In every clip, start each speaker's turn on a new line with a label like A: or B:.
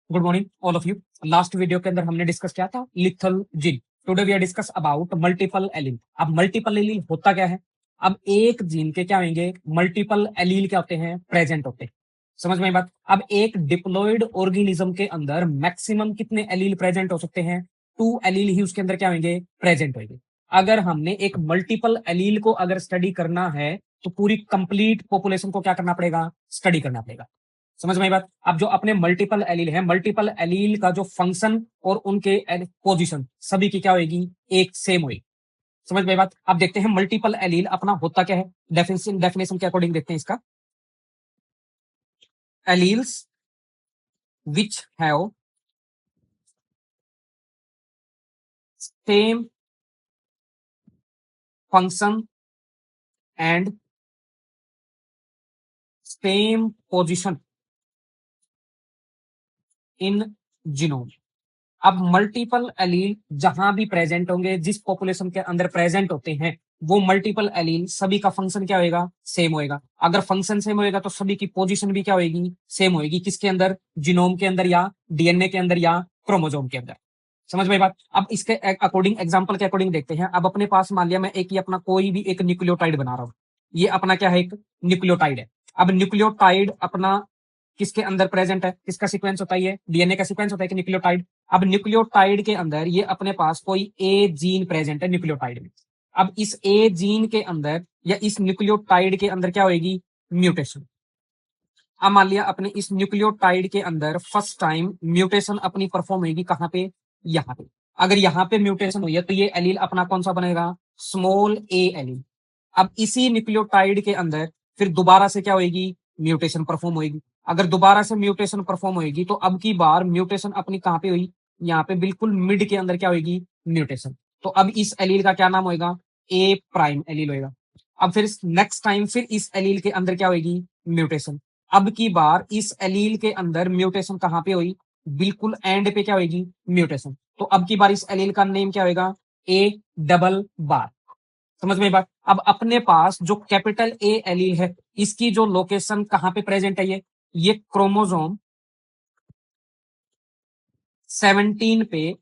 A: Good morning all of you. Last video के अंदर हमने डिस्कस किया था lethal gene. Today we are discuss about multiple allele. अब मल्टीपल एलील होता क्या है? अब एक जीन के क्या होंगे? मल्टीपल एलील क्या होते हैं? प्रेजेंट होते हैं। समझ में आई बात? अब एक डिप्लॉयड ऑर्गेनिज्म के अंदर मैक्सिमम कितने एलील प्रेजेंट हो सकते हैं? 2 एलील ही उसके अंदर क्या होंगे? प्रेजेंट होंगे। अगर हमने एक मल्टीपल एलील को अगर स्टडी करना है तो पूरी कंप्लीट पॉपुलेशन को क्या करना पड़ेगा? स्टडी करना पड़ेगा। समझ में आई बात? अब जो अपने मल्टीपल एलील है, मल्टीपल एलील का जो फंक्शन और उनके पोजीशन सभी की क्या होगी? एक सेम होगी। समझ में आई बात? अब देखते हैं मल्टीपल एलील अपना होता क्या है। डेफिनेशन के अकॉर्डिंग देखते हैं इसका। Alleles which have same function and same position in genome. अब मल्टीपल एलील जहां भी प्रेजेंट होंगे, जिस पॉपुलेशन के अंदर प्रेजेंट होते हैं, वो मल्टीपल एलील सभी का फंक्शन क्या होएगा? सेम होएगा। अगर फंक्शन सेम होएगा तो सभी की पोजीशन भी क्या होएगी? सेम होएगी। किसके अंदर? जीनोम के अंदर या डीएनए के अंदर या क्रोमोजोम के अंदर। समझ में बात? अब इसके अकॉर्डिंग एग्जांपल के अकॉर्डिंग देखते हैं। अब अपने पास मान लिया मैं एक ही अपना कोई भी एक न्यूक्लियोटाइड बना रहा हूं। ये अपना क्या है? एक न्यूक्लियोटाइड है। अब न्यूक्लियोटाइड अपना किसके अंदर प्रेजेंट है? किसका सीक्वेंस होता है? ये डीएनए का सीक्वेंस होता है कि न्यूक्लियोटाइड। अब न्यूक्लियोटाइड के अंदर ये अपने पास कोई ए जीन प्रेजेंट है न्यूक्लियोटाइड में। अब इस ए जीन के अंदर या इस न्यूक्लियोटाइड के अंदर क्या होगी? म्यूटेशन। अब मान लिया अपने इस न्यूक्लियोटाइड के अंदर फर्स्ट टाइम म्यूटेशन अपनी परफॉर्म होगी कहां पे? यहाँ पे। अगर यहाँ पे म्यूटेशन हुई है तो ये एलील अपना कौन सा बनेगा? स्मॉल ए एलील। अब इसी न्यूक्लियोटाइड के अंदर फिर दोबारा से क्या होगी? म्यूटेशन परफॉर्म होगी। अगर दोबारा से म्यूटेशन परफॉर्म होगी तो अब की बार म्यूटेशन अपनी कहां पे हुई? यहाँ पे बिल्कुल मिड के अंदर क्या होगी? म्यूटेशन। तो अब इस एलील का क्या नाम होगा? ए प्राइम एलील होगा। अब फिर नेक्स्ट टाइम फिर इस एलील के अंदर क्या होगी? म्यूटेशन। अब की बार इस एलील के अंदर म्यूटेशन कहां पे हुई? बिल्कुल एंड पे क्या होगी? म्यूटेशन। तो अब की बार इस एलील का नेम क्या होगा? ए डबल बार। समझ में बात? अब अपने पास जो कैपिटल ए एलील है, इसकी जो लोकेशन कहां पे प्रेजेंट है? ये क्रोमोसोम 17 पे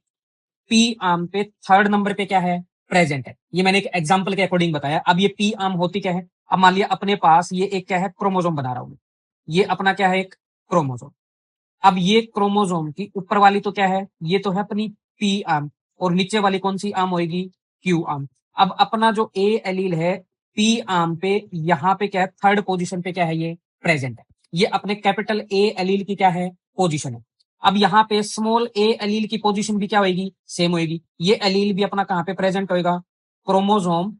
A: पी आर्म पे थर्ड नंबर पे क्या है? प्रेजेंट है। ये मैंने एक एग्जांपल के अकॉर्डिंग बताया। अब ये पी आर्म होती क्या है? अब मान लिया अपने पास ये एक क्या है? क्रोमोसोम बना रहा हूं। ये अपना क्या है? एक क्रोमोसोम। अब ये क्रोमोसोम की ऊपर वाली तो क्या है? ये तो है अपनी पी आर्म। और नीचे वाली कौन सी आर्म होगी? Q arm. अब अपना जो ए एलील है, पी आर्म पे यहां पे क्या है? थर्ड पोजीशन पे क्या है? ये प्रेजेंट है। ये अपने कैपिटल ए एलील की क्या है? पोजीशन है। अब यहाँ पे स्मॉल ए एलील की पोजीशन भी क्या होगी? सेम होगी। ये एलील भी अपना कहां पे प्रेजेंट होगा? क्रोमोसोम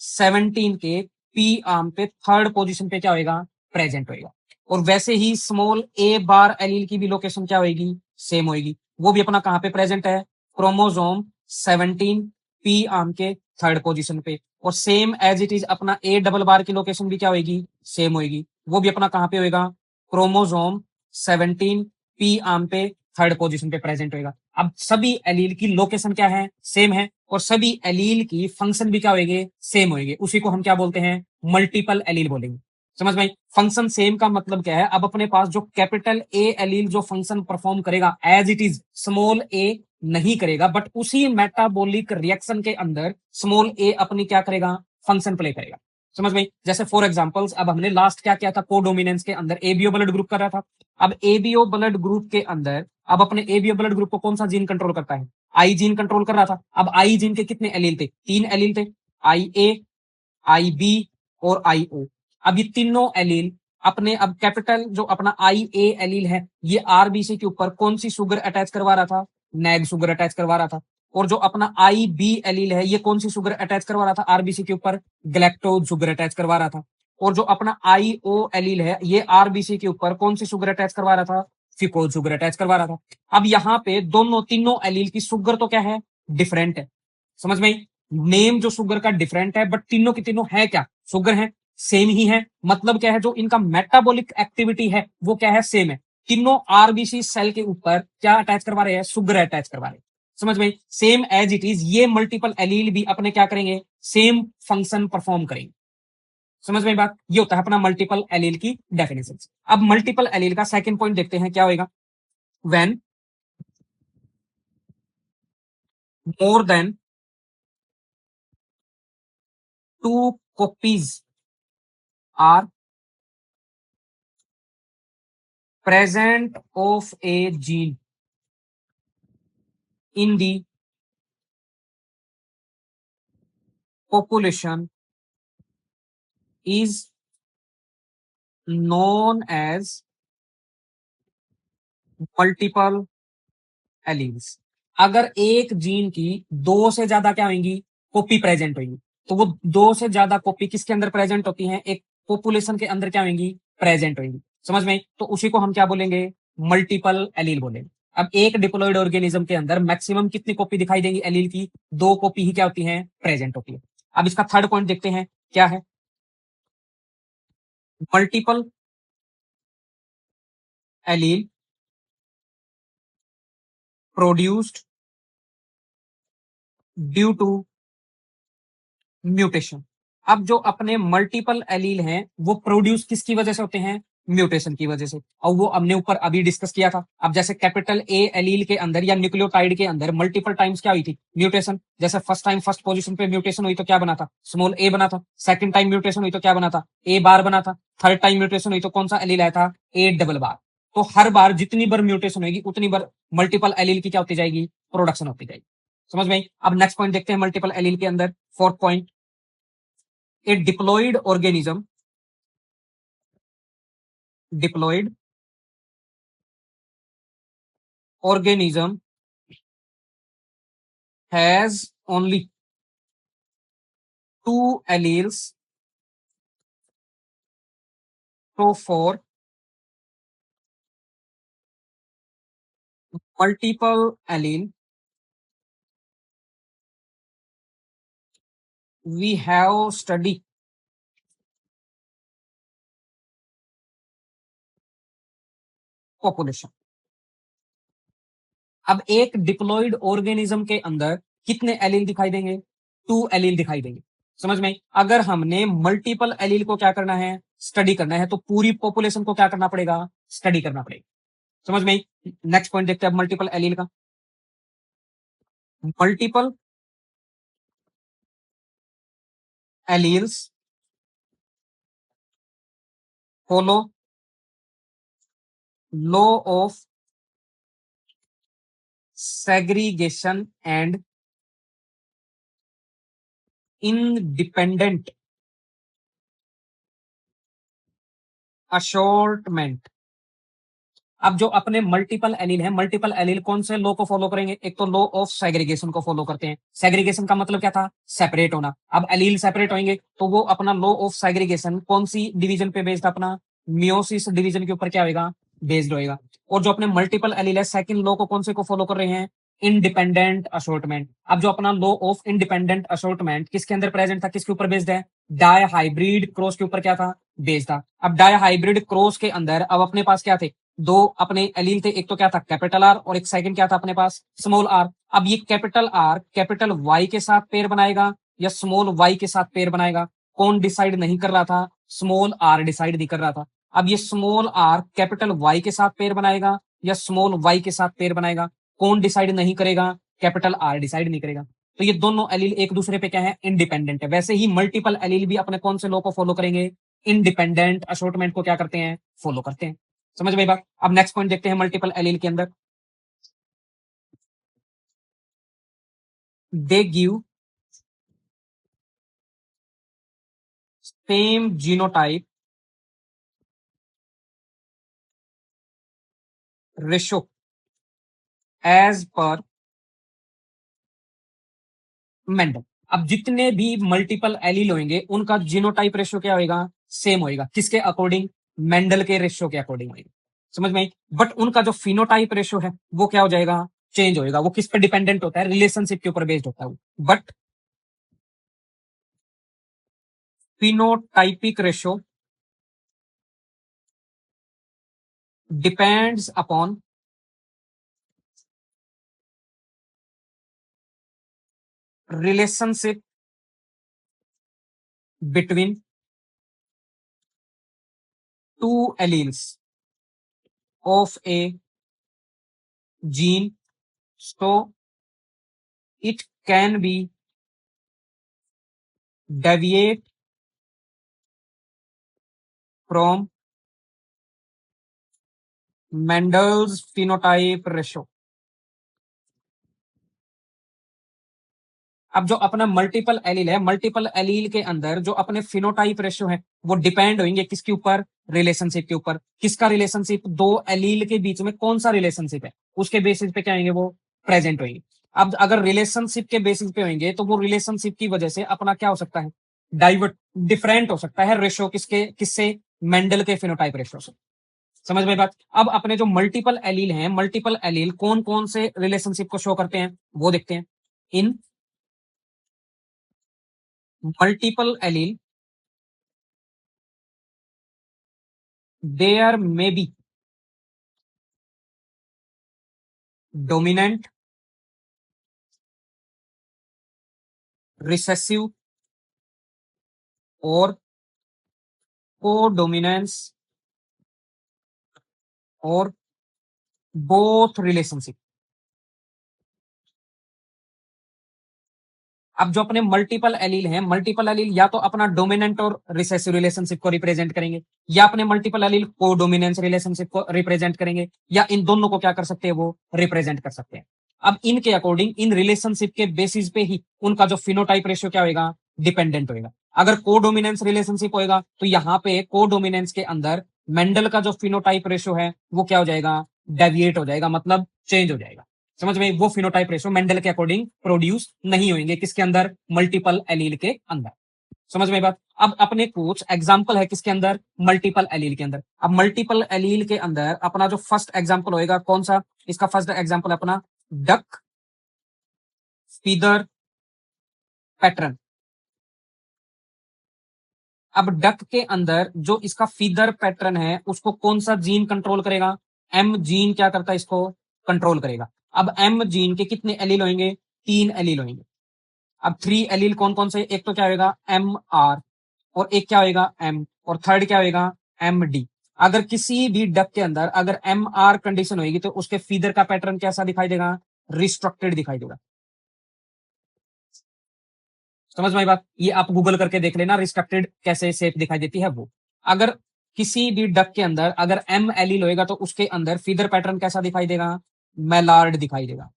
A: 17 के पी आर्म पे थर्ड पोजीशन पे क्या होगा? प्रेजेंट होगा। और वैसे ही स्मॉल ए बार एलील की भी लोकेशन क्या होगी? सेम होगी। वो भी अपना कहां पे प्रेजेंट है? क्रोमोसोम 17 पी आर्म के थर्ड पोजीशन पे। और सेम एज इट इज अपना ए डबल बार की लोकेशन भी क्या होगी? सेम होगी। वो भी अपना कहां पे होगा? क्रोमोसोम 17 पी आर्म पे थर्ड पोजीशन पे प्रेजेंट होगा। अब सभी एलील की लोकेशन क्या है? सेम है। और सभी एलील की फंक्शन भी क्या होंगे? सेम होंगे। उसी को हम क्या बोलते हैं? मल्टीपल एलील बोलेंगे। समझ में? फंक्शन सेम का मतलब क्या है? अब अपने पास जो कैपिटल ए एलील जो फंक्शन परफॉर्म करेगा एज इट इज स्मॉल ए नहीं करेगा, बट उसी मेटाबॉलिक रिएक्शन के अंदर स्मॉल ए अपनी क्या करेगा? फंक्शन प्ले करेगा। समझ में? जैसे फॉर एग्जांपल्स, अब हमने लास्ट क्या किया था? कोडोमिनेंस के अंदर एबीओ ब्लड ग्रुप कर रहा था। अब एबीओ ब्लड ग्रुप के अंदर अब अपने एबीओ ब्लड ग्रुप को कौन सा जीन कंट्रोल करता है? आई जीन कंट्रोल कर रहा था। अब आई जीन के कितने एलील थे? 3 एलील थे। आई ए, आई बी और आई ओ। अब ये तीनों एलील अपने अब कैपिटल जो अपना आई ए एलील है, ये आरबीसी के ऊपर कौन सी शुगर अटैच करवा रहा था? नैग शुगर अटैच करवा रहा था। और जो अपना आई बी एलील है, ये कौन सी शुगर अटैच करवा रहा था आरबीसी के ऊपर? ग्लैक्टोज शुगर अटैच करवा रहा था। और जो अपना आई ओ एलील है, ये आरबीसी के ऊपर कौन सी शुगर अटैच करवा रहा था? फिकोज शुगर अटैच करवा रहा था। अब यहाँ पे दोनों तीनों एलील की शुगर तो क्या है? डिफरेंट है। समझ में? नेम जो शुगर का डिफरेंट है, बट तीनों की तीनों है क्या? शुगर है। सेम ही है। मतलब क्या है? जो इनका मेटाबॉलिक एक्टिविटी है वो क्या है? सेम है। तीनों आरबीसी सेल के ऊपर क्या अटैच करवा रहे हैं? शुगर अटैच करवा रहे हैं। समझ में? सेम एज इट इज ये मल्टीपल एलील भी अपने क्या करेंगे? सेम फंक्शन परफॉर्म करेंगे। समझ में बात? ये होता है अपना मल्टीपल एलील की डेफिनेशन। अब मल्टीपल एलील का सेकंड पॉइंट देखते हैं क्या होगा। when more than two copies are present of a gene in the population is known as multiple alleles. अगर एक जीन की दो से ज्यादा क्या होंगी, कॉपी प्रेजेंट होगी, तो वो दो से ज्यादा कॉपी किसके अंदर प्रेजेंट होती हैं, एक पॉपुलेशन के अंदर क्या होंगी, प्रेजेंट होंगी। समझ में? तो उसी को हम क्या बोलेंगे, मल्टीपल एलील बोलेंगे। अब एक डिप्लॉयड ऑर्गेनिज्म के अंदर मैक्सिमम कितनी कॉपी दिखाई देंगी एलील की, दो कॉपी ही क्या होती है, प्रेजेंट होती है। अब इसका थर्ड पॉइंट देखते हैं क्या है, multiple allele produced due to mutation. अब जो अपने मल्टीपल एलील हैं वो प्रोड्यूस किसकी वजह से होते हैं, म्यूटेशन की वजह से। और वो हमने ऊपर अभी डिस्कस किया था। अब जैसे कैपिटल ए एलील के अंदर या न्यूक्लियोटाइड के अंदर मल्टीपल टाइम्स क्या हुई थी, म्यूटेशन। जैसे फर्स्ट टाइम फर्स्ट पोजीशन पे म्यूटेशन हुई तो क्या बना था, स्मॉल ए बना था। सेकंड टाइम म्यूटेशन हुई तो क्या बना था, ए बार बना था। थर्ड टाइम म्यूटेशन हुई तो कौन सा एलील आया था, ए डबल बार। तो हर बार जितनी बार म्यूटेशन होगी उतनी बार मल्टीपल एलील की क्या होती जाएगी, प्रोडक्शन होती जाएगी। समझ में आई? अब नेक्स्ट पॉइंट देखते हैं मल्टीपल एलील के अंदर, fourth point, a diploid organism has only two alleles. So for multiple allele we have study population। अब एक डिप्लॉइड ऑर्गेनिज्म के अंदर कितने एलील दिखाई देंगे, टू एलील दिखाई देंगे। समझ में? अगर हमने मल्टीपल एलील को क्या करना है, स्टडी करना है, तो पूरी पॉपुलेशन को क्या करना पड़ेगा, स्टडी करना पड़ेगा। समझ में? नेक्स्ट पॉइंट देखते हैं मल्टीपल एलील का, multiple alleles follow law of segregation and independent assortment। अब जो अपने मल्टीपल एलील है, मल्टीपल एलील कौन से लॉ को फॉलो करेंगे, एक तो लॉ ऑफ सेग्रीगेशन को फॉलो करते हैं। सेग्रीगेशन का मतलब क्या था, सेपरेट होना। अब एलील सेपरेट होंगे तो वो अपना लॉ ऑफ सेग्रीगेशन कौन सी डिवीजन पे बेस्ड, अपना मियोसिस डिवीजन के ऊपर क्या होगा, बेस्ड होएगा। और जो अपने मल्टीपल एलील है, सेकंड लॉ को कौन से को फॉलो कर रहे हैं, इंडिपेंडेंट असॉर्टमेंट। अब जो अपना लॉ ऑफ इंडिपेंडेंट असॉर्टमेंट किसके अंदर प्रेजेंट था, किसके ऊपर बेस्ड है, डाई हाइब्रिड क्रॉस के ऊपर क्या था, बेस्ड था। अब डाई हाइब्रिड क्रॉस के अंदर अब अपने पास क्या थे, दो अपने एलील थे, एक तो क्या था कैपिटल आर और एक सेकंड क्या था अपने पास, स्मॉल आर। अब ये कैपिटल आर कैपिटल वाई के साथ पेयर बनाएगा या स्मॉल वाई के साथ पेयर बनाएगा, कौन डिसाइड नहीं कर रहा था, स्मॉल आर डिसाइड नहीं कर रहा था। अब ये स्मॉल आर कैपिटल वाई के साथ पेयर बनाएगा या स्मॉल वाई के साथ पेयर बनाएगा, कौन डिसाइड नहीं करेगा, कैपिटल आर डिसाइड नहीं करेगा। तो ये दोनों एलील एक दूसरे पे क्या है, इंडिपेंडेंट है। वैसे ही मल्टीपल एलील भी अपने कौन से लॉ को फॉलो करेंगे, इंडिपेंडेंट असॉर्टमेंट को क्या करते हैं, फॉलो करते हैं। समझ में बात? अब नेक्स्ट पॉइंट देखते हैं मल्टीपल एलील के अंदर, they give same genotype ratio as per Mendel. अब जितने भी मल्टीपल एलील होंगे उनका जीनोटाइप रेशो क्या होगा, सेम होगा। किसके अकॉर्डिंग, मेंडल के रेशो के अकॉर्डिंग होगा। समझ में? बट उनका जो फिनोटाइप रेशो है वो क्या हो जाएगा, चेंज होएगा। वो किस पर डिपेंडेंट होता है, रिलेशनशिप के ऊपर बेस्ड होता है वो। But phenotypic ratio depends upon relationship between two alleles of a gene, so it can be deviate from Mendel's phenotype ratio. अब जो अपना मल्टीपल एलील है, मल्टीपल एलील के अंदर जो अपने फिनोटाइप रेशियो है वो डिपेंड होंगे किसके ऊपर? रिलेशनशिप के ऊपर। किसका रिलेशनशिप? दो एलील के बीच में कौन सा रिलेशनशिप है उसके बेसिस पे क्या होंगे? वो प्रेजेंट होंगे। अब अगर रिलेशनशिप के बेसिस पे होंगे तो वो रिलेशनशिप की वजह से अपना क्या हो सकता है? डाइवर्ट डिफरेंट हो सकता है रेशियो किसके किससे? मेंडल के फिनोटाइप रेशियो से। समझ में बात? अब अपने जो मल्टीपल एलील हैं, मल्टीपल एलील कौन कौन से रिलेशनशिप को शो करते हैं वो देखते हैं। इन multiple allele there may be dominant, recessive or codominance or both relationship। अब जो अपने मल्टीपल एलील हैं, मल्टीपल एलील या तो अपना डोमिनेंट और रिसेसिव रिलेशनशिप को रिप्रेजेंट करेंगे, या अपने मल्टीपल एलील को डोमिनेंस रिलेशनशिप को रिप्रेजेंट करेंगे, या इन दोनों को क्या कर सकते हैं? वो रिप्रेजेंट कर सकते हैं। अब इनके अकॉर्डिंग इन रिलेशनशिप के बेसिस पे ही उनका जो फिनोटाइप रेशियो क्या होगा? डिपेंडेंट होगा। अगर कोडोमिनेंस रिलेशनशिप होगा तो यहाँ पे कोडोमिनेंस के अंदर मेंडल का जो फिनोटाइप रेशियो है वो क्या हो जाएगा? डेविएट हो जाएगा, मतलब चेंज हो जाएगा। समझ में? वो फिनोटाइप रेशियो मेंडल के अकॉर्डिंग प्रोड्यूस नहीं होंगे किसके अंदर? मल्टीपल एलील के अंदर। समझ में बात? अब अपने कुछ एग्जाम्पल है किसके अंदर? मल्टीपल एलील के अंदर। अब मल्टीपल एलील के अंदर अपना जो फर्स्ट एग्जाम्पल होएगा कौन सा? इसका फर्स्ट एग्जाम्पल अपना डक फीदर पैटर्न। अब डक के अंदर जो इसका फीदर पैटर्न है उसको कौन सा जीन कंट्रोल करेगा? एम जीन क्या करता है? इसको कंट्रोल करेगा। अब एम जीन के कितने एलील होंगे? 3 एलील होंगे। अब 3 एलील कौन कौन से? एक तो क्या होगा? एम आर, और एक क्या होगा? एम, और थर्ड क्या होगा? M D. अगर किसी भी डक के अंदर अगर एम आर कंडीशन होगी तो उसके फीदर का पैटर्न कैसा दिखाई देगा? रिस्ट्रक्टेड दिखाई देगा। समझ में आई बात? ये आप गूगल करके देख लेना रिस्ट्रक्टेड कैसे शेप दिखाई देती है वो। अगर किसी भी डक के अंदर अगर एम एलील होएगा तो उसके अंदर फीदर पैटर्न कैसा दिखाई देगा? मैलार्ड दिखाई देगा।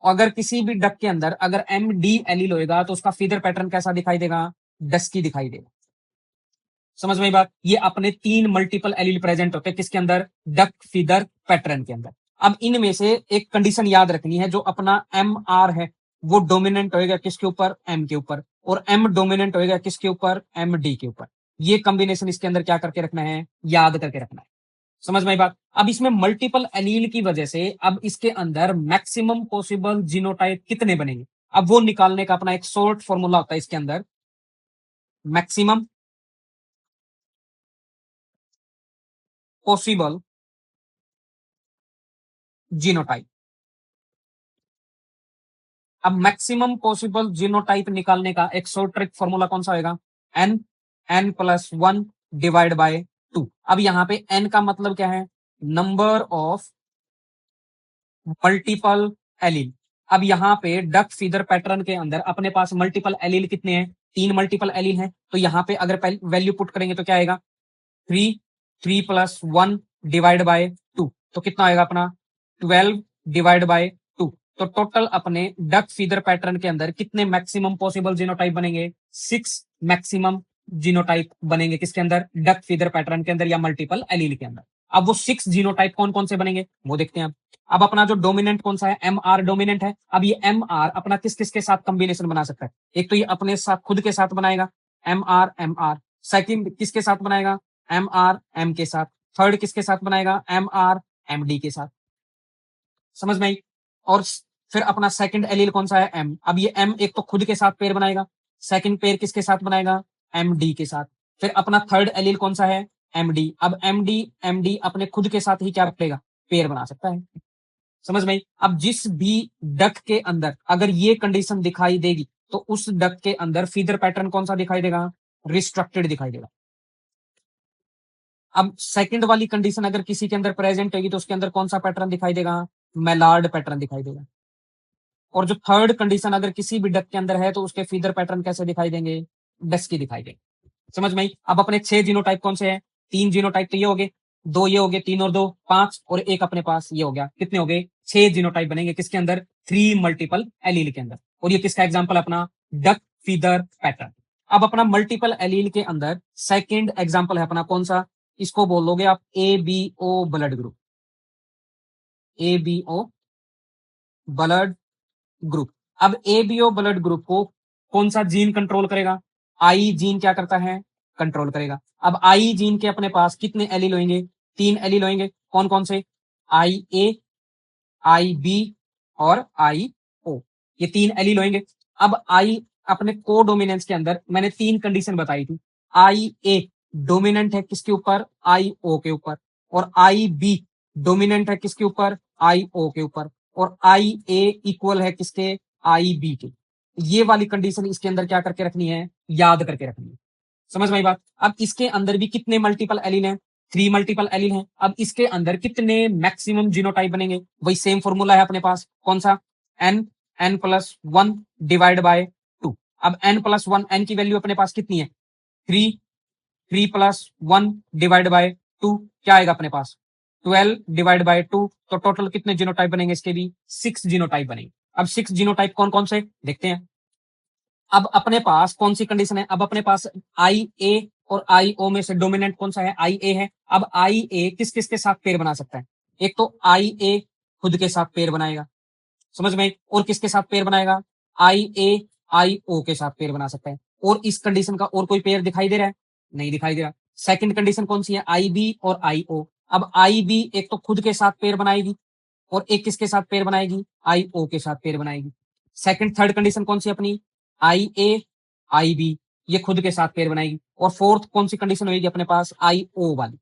A: अगर किसी भी डक के अंदर अगर एम डी एलील होएगा तो उसका फीदर पैटर्न कैसा दिखाई देगा? डस्की दिखाई देगा। समझ में बात? ये अपने 3 मल्टीपल एलील प्रेजेंट होते हैं किसके अंदर? डक फीदर पैटर्न के अंदर। अब इनमें से एक कंडीशन याद रखनी है, जो अपना एम आर है वो डोमिनेंट होएगा किसके ऊपर? एम के ऊपर, और एम डोमिनेंट होएगा किसके ऊपर? एम डी के ऊपर। ये कॉम्बिनेशन इसके अंदर क्या करके रखना है? याद करके रखना है। समझ में आई बात? अब इसमें मल्टीपल एलील की वजह से अब इसके अंदर मैक्सिमम पॉसिबल जीनोटाइप कितने बनेंगे? अब वो निकालने का अपना एक शॉर्ट फॉर्मूला होता है इसके अंदर, मैक्सिमम पॉसिबल जीनोटाइप। अब मैक्सिमम पॉसिबल जीनोटाइप निकालने का एक शॉर्ट ट्रिक फॉर्मूला कौन सा होगा? N, N plus 1 divide by 2। अब यहां पे एन का मतलब क्या है? Number of multiple allele. अब यहाँ पे डक फीदर पैटर्न के अंदर अपने पास मल्टीपल एलील कितने हैं? 3 मल्टीपल एलील हैं। तो यहाँ पे अगर वैल्यू पुट करेंगे तो क्या आएगा? 3, 3 प्लस 1 डिवाइड बाय 2, तो कितना आएगा अपना? 12 डिवाइड बाय 2। तो टोटल अपने डक फीदर पैटर्न के अंदर कितने मैक्सिमम पॉसिबल जीनोटाइप बनेंगे? 6 मैक्सिमम जीनोटाइप बनेंगे किसके अंदर? डक फीदर पैटर्न के अंदर या मल्टीपल एलील के अंदर। अब वो 6 जीनोटाइप कौन कौन से बनेंगे वो देखते हैं। अब अपना जो डोमिनेंट कौन सा है? एम आर डोमिनेंट है। अब ये एम आर अपना किस किस के साथ कॉम्बिनेशन बना सकता है? एक तो ये अपने साथ खुद के साथ बनाएगा M R M R. Second किसके साथ बनाएगा? एम आर एम के साथ। थर्ड किसके साथ बनाएगा? एम आर एम डी के साथ। समझ में आई? और फिर अपना सेकंड एलील कौन सा है? एम। अब ये एम एक तो खुद के साथ पेयर बनाएगा, सेकंड पेयर किसके साथ बनाएगा? एम डी के साथ। फिर अपना थर्ड एलील कौन सा है? M D. अब एम डी अपने खुद के साथ ही क्या रखेगा? पेयर बना सकता है। समझ में आई? अब जिस भी डक के अंदर अगर ये कंडीशन दिखाई देगी तो उस डक के अंदर फीदर पैटर्न कौन सा दिखाई देगा? रिस्ट्रक्टेड दिखाई देगा। अब सेकंड वाली कंडीशन अगर किसी के अंदर प्रेजेंट होगी तो उसके अंदर कौन सा पैटर्न दिखाई देगा? मैलार्ड पैटर्न दिखाई देगा। और जो थर्ड कंडीशन अगर किसी भी डक के अंदर है तो उसके फीदर पैटर्न कैसे दिखाई देंगे? डस्की दिखाई देंगे। समझ में आई? अब अपने 6 जीनोटाइप कौन से हैं? 3 जीनोटाइप तो ये हो गए, 2 ये हो गए, 3 और 2 5, और एक अपने पास ये हो गया। कितने हो गए? 6 जीनोटाइप बनेंगे किसके अंदर? 3 मल्टीपल एलील के अंदर। और ये किसका एग्जांपल? अपना डक फीदर पैटर्न। अब अपना मल्टीपल एलील के अंदर सेकंड एग्जांपल है अपना कौन सा? इसको बोलोगे आप ABO blood group. ABO blood group. अब एबीओ ब्लड ग्रुप को कौन सा जीन कंट्रोल करेगा? आई जीन क्या करता है? कंट्रोल करेगा। अब आई जीन के अपने पास कितने एलील होंगे? 3 एलील होंगे। कौन कौन से? आई ए, आई बी और आई ओ, ये 3 एलील होंगे। अब आई अपने कोडोमिनेंस के अंदर मैंने 3 कंडीशन बताई थी। आई ए डोमिनेंट है किसके ऊपर? आई ओ के ऊपर। और आई बी डोमिनेंट है किसके ऊपर? आई ओ के ऊपर। और आई ए इक्वल है किसके? आई बी के। ये वाली कंडीशन इसके अंदर क्या करके रखनी है? याद करके रखनी है। समझ में आई बात? अब इसके अंदर भी कितने मल्टीपल एलील हैं? 3 मल्टीपल एलील हैं। अब इसके अंदर कितने मैक्सिमम जीनोटाइप बनेंगे? वही सेम फॉर्मूला है अपने पास। कौन सा? N, N plus 1 divide by 2। अब एन प्लस 1, एन की वैल्यू अपने पास कितनी है? 3, 3 प्लस 1 डिवाइड बाय 2 क्या आएगा अपने पास? 12 डिवाइड बाय 2। तो टोटल कितने जीनोटाइप बनेंगे इसके भी? 6 जीनोटाइप बनेंगे। अब 6 जीनोटाइप कौन कौन से देखते हैं। अब अपने पास कौन सी कंडीशन है? अब अपने पास आई ए और आई ओ में से डोमिनेंट कौन सा है? आई ए है। अब आई ए किस किस के साथ पेयर बना सकता है? एक तो आई ए खुद के साथ पेयर बनाएगा, समझ में? और किसके साथ पेयर बनाएगा? आई ए आई ओ के साथ पेयर बना सकता है। और इस कंडीशन का और कोई पेयर दिखाई दे रहा है? नहीं दिखाई दे रहा। सेकंड कंडीशन कौन सी है? आई बी और आई ओ। अब आई बी एक तो खुद के साथ पेयर बनाएगी, और एक किसके साथ पेयर बनाएगी? आई ओ के साथ पेयर बनाएगी। सेकंड थर्ड कंडीशन कौन सी अपनी? आई ए आई बी, ये खुद के साथ पेयर बनाएगी। और फोर्थ कौन सी कंडीशन होगी अपने पास? आई ओ वाली।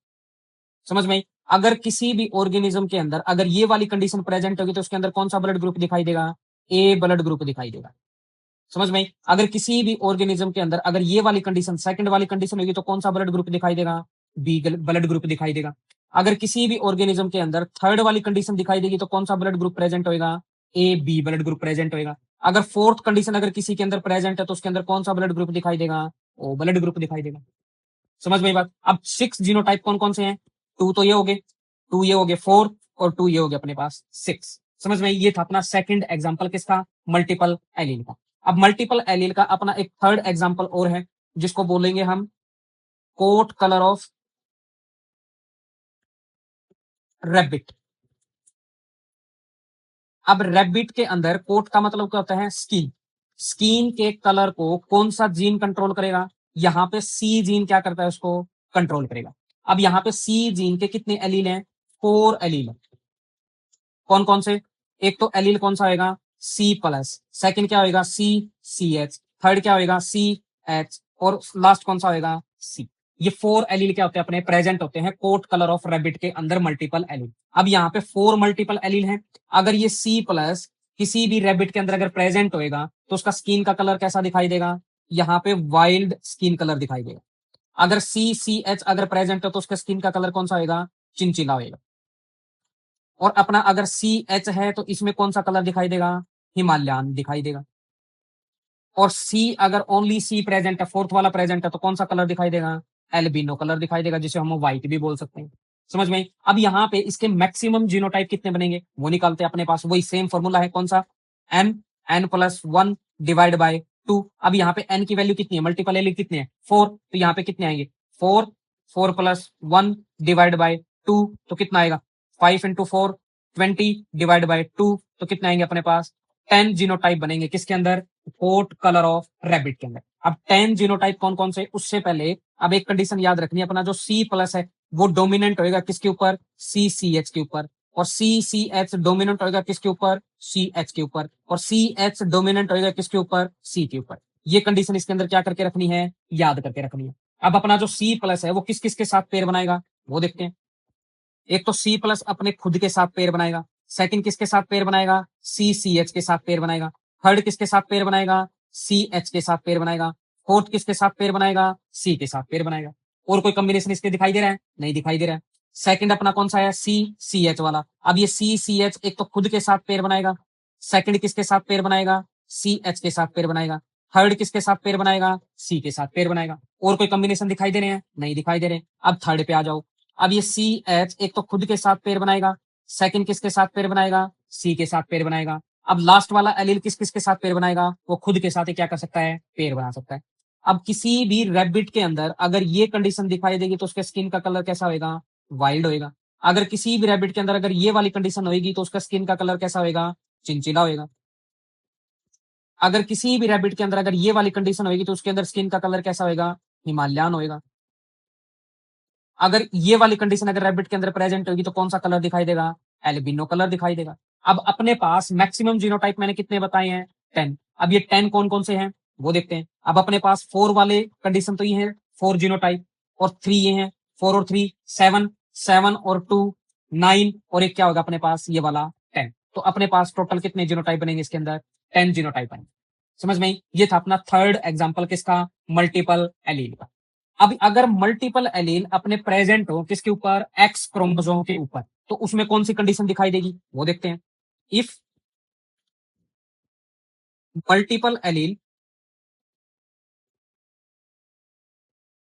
A: समझ में? अगर किसी भी ऑर्गेनिज्म के अंदर अगर ये वाली कंडीशन प्रेजेंट होगी तो उसके अंदर कौन सा ब्लड ग्रुप दिखाई देगा? ए ब्लड ग्रुप दिखाई देगा। समझ में? अगर किसी भी ऑर्गेनिज्म के अंदर अगर ये वाली कंडीशन सेकंड वाली कंडीशन होगी तो कौन सा ब्लड ग्रुप दिखाई देगा? बी ब्लड ग्रुप दिखाई देगा। अगर किसी भी ऑर्गेनिज्म के अंदर थर्ड वाली कंडीशन दिखाई देगी तो कौन सा ब्लड ग्रुप प्रेजेंट होगा? A B blood group present होगा। अगर फोर्थ कंडीशन अगर किसी के अंदर प्रेजेंट है तो उसके अंदर कौन सा ब्लड ग्रुप दिखाई देगा? ओ ब्लड ग्रुप दिखाई देगा। समझ में ये बात? अब 6 जीनोटाइप कौन कौन से हैं? 2 तो ये हो गए, 2 ये हो गए, 4 और 2 ये हो गए अपने पास 6। समझ में? ये था अपना सेकंड एग्जांपल किसका? मल्टीपल एलील का। अब मल्टीपल एलील का अपना एक थर्ड एग्जांपल और है जिसको बोलेंगे हम कोट कलर ऑफ रैबिट। अब रैबिट के अंदर कोट का मतलब क्या होता है? स्किन। स्किन के कलर को कौन सा जीन कंट्रोल करेगा? यहाँ पे सी जीन क्या करता है? उसको कंट्रोल करेगा। अब यहाँ पे सी जीन के कितने एलील हैं? 4 एलील। कौन कौन से? एक तो एलील कौन सा होगा? C plus. सेकंड क्या होगा? सी सी एच। थर्ड क्या होगा? C H. और लास्ट कौन सा होगा? सी। ये 4 एलील क्या होते हैं? अपने प्रेजेंट होते हैं कोट कलर ऑफ रैबिट के अंदर मल्टीपल एलील। अब यहाँ पे 4 मल्टीपल एलील हैं। अगर ये सी प्लस किसी भी रैबिट के अंदर अगर प्रेजेंट होएगा तो उसका स्किन का कलर कैसा दिखाई देगा? यहाँ पे वाइल्ड स्किन कलर दिखाई देगा। अगर सी सी एच अगर प्रेजेंट हो तो उसका स्किन का कलर कौन सा होगा? चिनचिला होगा। और अपना अगर सी एच है तो इसमें कौन सा कलर दिखाई देगा? हिमालयन दिखाई देगा। और सी अगर ओनली सी प्रेजेंट है, फोर्थ वाला प्रेजेंट है तो कौन सा कलर दिखाई देगा? एल्बिनो कलर दिखाई देगा, जिसे हम व्हाइट भी बोल सकते हैं। समझ में? अब यहाँ पे इसके मैक्सिमम जीनोटाइप कितने बनेंगे वो निकालते हैं अपने पास। वही सेम फॉर्मूला है। कौन सा? N, N plus 1 divide by 2। अब यहाँ पे एन की वैल्यू कितनी है? मल्टीपल एलिल कितने हैं? 4। तो यहाँ पे कितने आएंगे? 4, 4 प्लस 1 डिवाइड बाय 2 तो कितना आएगा? 5 इंटू 4 20 डिवाइड बाय 2 तो कितने आएंगे अपने पास? 10 जीनोटाइप बनेंगे किसके अंदर? कोट कलर ऑफ रैबिट के अंदर। अब 10 जीनोटाइप कौन कौन से? उससे पहले अब एक कंडीशन याद रखनी है, अपना जो सी प्लस है वो डोमिनेंट होएगा किसके ऊपर? सी सी एच के ऊपर। और सी सी एच डोमिनेंट होएगा किसके ऊपर? सी एच के ऊपर। और सी एच डोमिनेंट होएगा किसके ऊपर? सी के ऊपर। ये कंडीशन इसके अंदर क्या करके रखनी है? याद करके रखनी है। अब अपना जो सी प्लस है वो किस किस के साथ पेयर बनाएगा वो देखते हैं। एक तो सी प्लस अपने खुद के साथ पेयर बनाएगा। सेकंड किसके साथ पेयर बनाएगा? सी सी एच के साथ पेयर बनाएगा। थर्ड किसके साथ पेयर बनाएगा? सी एच के साथ पेयर बनाएगा। फोर्थ किसके साथ पेयर बनाएगा? सी के साथ पेयर बनाएगा। और कोई कॉम्बिनेशन इसके दिखाई दे रहा है? नहीं दिखाई दे रहा है। सेकंड अपना कौन सा है, CCH वाला। अब ये CCH एक तो खुद के साथ पेयर बनाएगा, सेकंड किसके साथ पेयर बनाएगा, CH के साथ पेयर बनाएगा, थर्ड किसके साथ पेयर बनाएगा, C के साथ पेयर बनाएगा। और कोई कॉम्बिनेशन दिखाई दे रहे हैं, नहीं दिखाई दे रहे। अब थर्ड पे आ जाओ। अब ये CH एक तो खुद के साथ पेयर बनाएगा, सेकंड किसके साथ पेयर बनाएगा, C के साथ पेयर बनाएगा। अब लास्ट वाला एलील किस किसके साथ पेयर बनाएगा, वो खुद के साथ ही क्या कर सकता है, पेयर बना सकता है। अब किसी भी रैबिट के अंदर अगर ये कंडीशन दिखाई देगी तो उसके स्किन का कलर कैसा होगा, वाइल्ड होएगा। अगर किसी भी रैबिट के अंदर अगर ये वाली कंडीशन होगी तो उसका स्किन का कलर कैसा होएगा, चिंचिला होएगा। अगर किसी भी रैबिट के अंदर अगर ये वाली कंडीशन होगी तो उसके अंदर स्किन का कलर कैसा होएगा, हिमालयन होएगा। अगर ये वाली कंडीशन अगर रैबिट के अंदर प्रेजेंट होगी तो कौन सा कलर दिखाई देगा, एल्बिनो कलर दिखाई देगा। अब अपने पास मैक्सिमम जीनोटाइप मैंने कितने बताए हैं, 10। अब ये 10 कौन कौन से हैं वो देखते हैं। अब अपने पास 4 वाले कंडीशन तो ये हैं, 4 जीनोटाइप, और 3 ये हैं, 4 और 3 7, 7 और 2 9, और एक क्या होगा अपने पास ये वाला 10। तो अपने पास टोटल कितने जीनोटाइप बनेंगे इसके अंदर, 10 जीनोटाइप बनेंगे। समझ में आई? ये था अपना थर्ड एग्जाम्पल किसका, मल्टीपल एलील का। अब अगर मल्टीपल एलील अपने प्रेजेंट हो किसके ऊपर, एक्स क्रोमोसोम के ऊपर, तो उसमें कौन सी कंडीशन दिखाई देगी वो देखते हैं। If multiple allele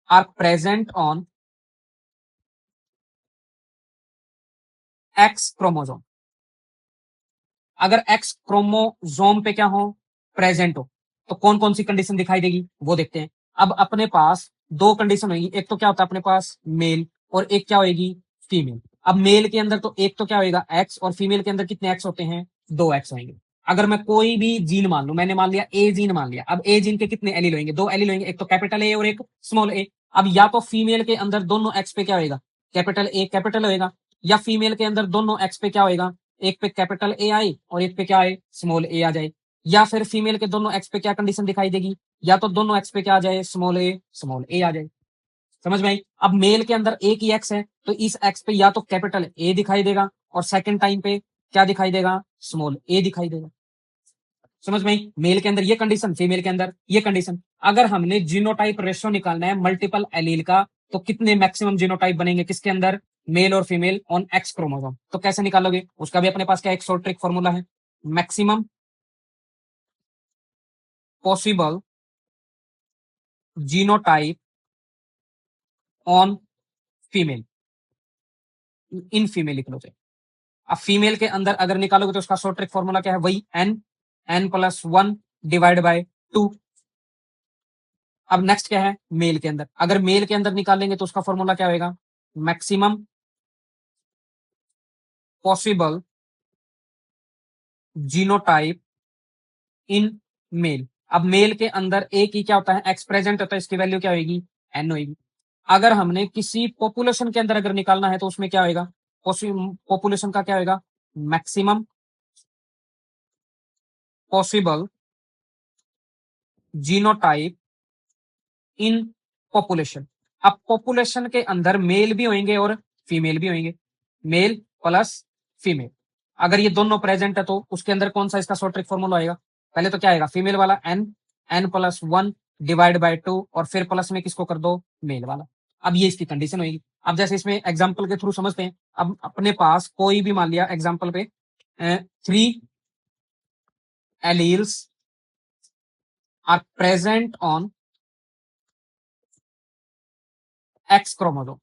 A: are present on X chromosome, अगर एक्स क्रोमोसोम पे क्या हो, प्रेजेंट हो, तो कौन कौन सी कंडीशन दिखाई देगी वो देखते हैं। अब अपने पास दो कंडीशन होगी, एक तो क्या होता है अपने पास मेल, और एक क्या होगी फीमेल। अब मेल के अंदर तो एक तो क्या होगा एक्स, और फीमेल के अंदर कितने एक्स होते हैं, 2 एक्स होंगे। अगर मैं कोई भी जीन मान लू, मैंने मान लिया ए जीन मान लिया, अब ए जीन के कितने एलील होंगे, 2 एलील होंगे, एक तो कैपिटल ए और एक स्मॉल ए। अब या तो फीमेल के अंदर दोनों एक्स पे क्या होगा, कैपिटल ए कैपिटल होगा, या फीमेल के अंदर दोनों एक्स पे क्या होगा, एक पे कैपिटल ए आए और एक पे क्या आए, स्मॉल ए आ जाए। या फिर फीमेल के दोनों एक्स पे क्या कंडीशन दिखाई देगी, या तो दोनों एक्स पे क्या आ जाए, स्मॉल ए आ जाए। समझ में आई? अब मेल के अंदर एक ही एक्स है तो इस एक्स पे या तो कैपिटल ए दिखाई देगा, और सेकंड टाइम पे क्या दिखाई देगा, स्मॉल ए दिखाई देगा। समझ में आई? मेल के अंदर ये कंडीशन, फीमेल के अंदर ये कंडीशन। अगर हमने जीनोटाइप रेशियो निकालना है मल्टीपल एलील का, तो कितने मैक्सिमम जीनोटाइप बनेंगे किसके अंदर, मेल और फीमेल ऑन एक्स क्रोमोसोम, तो कैसे निकालोगे, उसका भी अपने पास क्या एक शॉर्ट ट्रिक फॉर्मूला है, maximum possible genotype on female, in female लिख लो। अब फीमेल के अंदर अगर निकालोगे तो उसका शॉर्ट ट्रिक फॉर्मूला क्या है, वही n+1 डिवाइड बाय 2। अब नेक्स्ट क्या है, मेल के अंदर, अगर मेल के अंदर निकालेंगे तो उसका फॉर्मूला क्या होगा, maximum possible genotype in male. अब मेल के अंदर एक ही क्या होता है, एक्स प्रेजेंट होता है, इसकी वैल्यू क्या होगी, n होगी। अगर हमने किसी पॉपुलेशन के अंदर अगर निकालना है तो उसमें क्या होगा, पॉपुलेशन का क्या होगा, maximum possible genotype in population. अब पॉपुलेशन के अंदर मेल भी होंगे और फीमेल भी होंगे, मेल प्लस फीमेल। अगर ये दोनों प्रेजेंट है तो उसके अंदर कौन सा इसका शॉर्ट ट्रिक फॉर्मूला आएगा, पहले तो क्या आएगा, फीमेल वाला n+1 डिवाइड बाय 2, और फिर प्लस में किसको कर दो, मेल वाला। अब ये इसकी कंडीशन होगी। अब जैसे इसमें एग्जाम्पल के थ्रू समझते हैं। अब अपने पास कोई भी मान लिया एग्जाम्पल पे 3 alleles are present on X chromosome.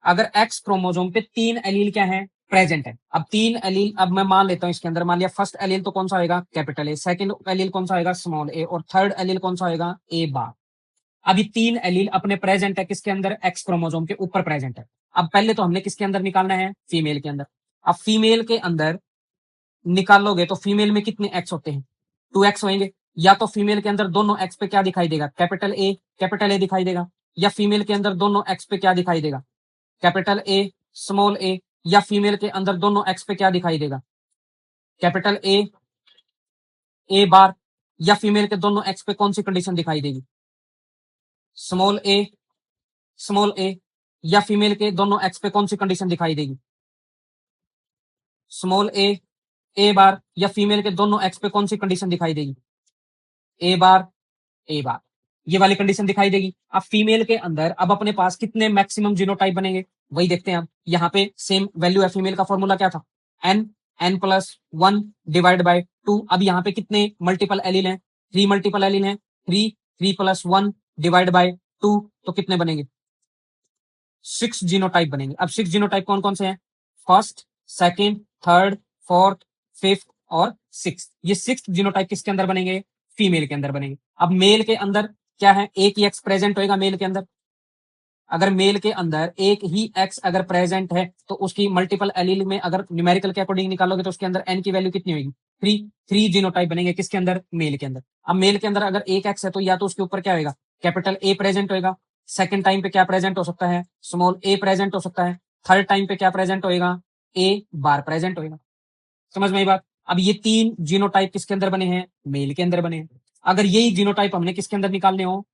A: अगर एक्स क्रोमोसोम पे 3 एलील क्या है, प्रेजेंट है। अब 3 एलील, अब मैं मान लेता हूं इसके अंदर, मान लिया फर्स्ट एलील तो कौन सा होगा, कैपिटल ए, सेकंड एलील कौन सा होगा, स्मॉल ए, और थर्ड एलील कौन सा होगा, ए बार। अब ये 3 एलील अपने प्रेजेंट है किसके अंदर, एक्स क्रोमोसोम के ऊपर प्रेजेंट है। अब पहले तो हमने किसके अंदर निकालना है, फीमेल के अंदर। अब फीमेल के अंदर निकालोगे तो फीमेल में कितने एक्स होते हैं, 2 एक्स होंगे। या तो फीमेल के अंदर दोनों एक्स पे क्या दिखाई देगा, कैपिटल ए दिखाई देगा, या फीमेल के अंदर दोनों एक्स पे क्या दिखाई देगा, कैपिटल ए स्मॉल ए, या फीमेल के अंदर दोनों एक्स पे क्या दिखाई देगा, कैपिटल ए बार, या फीमेल के दोनों एक्स पे कौन सी कंडीशन दिखाई देगी, स्मॉल ए, या फीमेल के दोनों एक्स पे कौन सी कंडीशन दिखाई देगी, स्मॉल ए बार, या फीमेल के दोनों एक्स पे कौन सी कंडीशन दिखाई देगी, ए बार ए बार, ये वाली कंडीशन दिखाई देगी। अब फीमेल के अंदर अब अपने पास कितने मैक्सिमम जीनोटाइप बनेंगे, वही देखते हैं अब। यहाँ पे सेम वैल्यू है, फीमेल का फॉर्मूला क्या था, n प्लस 1 डिवाइड बाय 2। अब यहाँ पे कितने मल्टीपल एलील हैं, 3 मल्टीपल एलील हैं, 3 प्लस 1 डिवाइड बाय 2 तो कितने बनेंगे, 6 जीनोटाइप बनेंगे। अब 6 जीनोटाइप कौन कौन से हैं, first, second, third, fourth, fifth और सिक्स। ये 6 जीनोटाइप किसके अंदर बनेंगे, फीमेल के अंदर बनेंगे। अब मेल के अंदर क्या है, एक ही एक्स प्रेजेंट होएगा मेल के अंदर। अगर मेल के अंदर एक ही एक्स अगर प्रेजेंट है तो उसकी मल्टीपल एलील में अगर न्यूमेरिकल के अकॉर्डिंग निकालोगे तो उसके अंदर एन की वैल्यू कितनी होगी, 3 जीनोटाइप बनेंगे किसके अंदर, मेल के अंदर। अब मेल के अंदर अगर एक एक्स है तो या तो उसके ऊपर क्या होगा, कैपिटल ए प्रेजेंट होएगा, सेकंड टाइम पे क्या प्रेजेंट हो सकता है, स्मॉल ए प्रेजेंट हो सकता है, थर्ड टाइम पे क्या प्रेजेंट होएगा, ए बार प्रेजेंट होएगा। समझ में आई बात। अब ये 3 जीनोटाइप किसके अंदर बने हैं, मेल के अंदर बने हैं। अगर यही जीनोटाइप हमने किसके अंदर निकालने हो,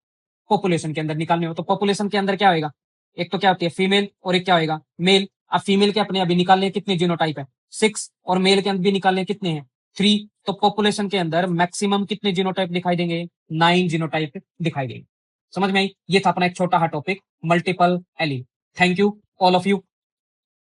A: पॉपुलेशन के अंदर निकालने हो, तो पॉपुलेशन के अंदर क्या होगा, एक तो क्या होती है फीमेल और एक क्या होगा मेल। अब फीमेल के अपने अभी निकालने कितने जीनोटाइप है, 6, और मेल के अंदर भी निकालने कितने हैं, 3। तो पॉपुलेशन के अंदर मैक्सिमम कितने जीनोटाइप दिखाई देंगे, 9 जीनोटाइप दिखाई देंगे। समझ में आई। ये था अपना एक छोटा सा topic, multiple allele. Thank you all of you.